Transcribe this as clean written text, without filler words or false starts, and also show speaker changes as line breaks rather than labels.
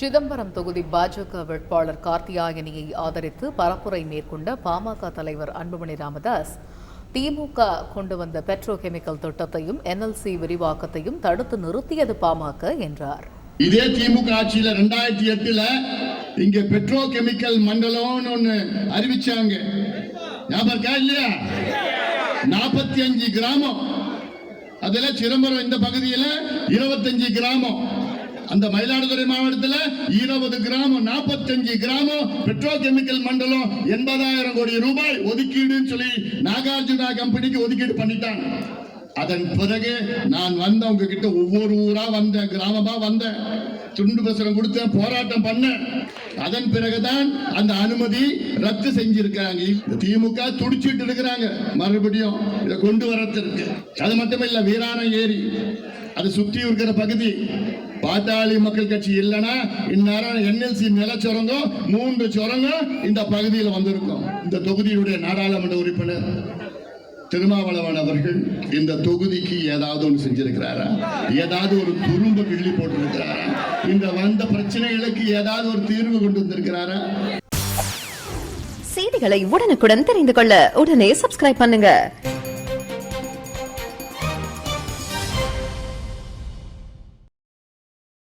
சிதம்பரம் தொகுதி பாஜக வேட்பாளர் கார்த்தியாயனியை ஆதரித்து பரப்புரை மேற்கொண்ட பாமக தலைவர் அன்புமணி ராமதாஸ், திமுக கொண்டு வந்த பெட்ரோ கெமிக்கல் திட்டத்தையும் NLC விரிவாக்கத்தையும் தடுத்து நிறுத்தியது பாமக என்றார்.
இதே திமுக ஆட்சியில 2008ல இங்க பெட்ரோ கெமிக்கல் மண்டலம்னு ஒண்ணு அறிவிச்சாங்க. ஞாபகம் இல்லையா? 45 கிராமம். அதுல சிதம்பரம் இந்த பகுதியில 25 கிராமம். அந்த மயிலாடுதுறை மாவட்டத்தில் 20 கிராமம், 45 கிராமம் பெட்ரோ கெமிக்கல் மண்டலம் 80,000 கோடி ரூபாய் ஒதுக்கீடு சொல்லி நாகார்ஜுனா கம்பெனிக்கு ஒதுக்கீடு பண்ணிட்டாங்க. அதன் பிறகு நான் வந்த உங்ககிட்ட ஒவ்வொரு ஊரா வந்தேன், கிராமமா வந்தேன், துண்டு பிரசுரம் கொடுத்தேன், போராட்டம் பண்ணேன். அதன் பிறகுதான் அந்த அனுமதி ரத்து செஞ்சிருக்காங்க. திமுக துடிச்சிட்டு இருக்கிறாங்க மறுபடியும் இதை கொண்டு வரத்திற்கு. அது மட்டுமில்ல, வீராணம் ஏரி அது சுத்தி இருக்கிற பகுதி பாட்டாளி மக்கள் கட்சி இல்லைன்னா இந்நேரம் NLC நிலச்சுரங்கம் 3 சுரங்கம் இந்த பகுதியில் வந்திருக்கும். இந்த தொகுதியுடைய நாடாளுமன்ற உறுப்பினர் திருமாவளவன் அவர்கள் இந்த தொகுதிக்கு ஏதாவது ஒன்று செஞ்சிருக்கிறாரா? ஏதாவது ஒரு துரும்பு கிள்ளி போட்டிருக்கிறாரா? இந்த வந்த பிரச்சனைகளுக்கு ஏதாவது ஒரு தீர்வு கொண்டு வந்திருக்கிறாரா?
செய்திகளை உடனுக்குடன் தெரிந்து கொள்ள உடனே சப்ஸ்கிரைப் பண்ணுங்க.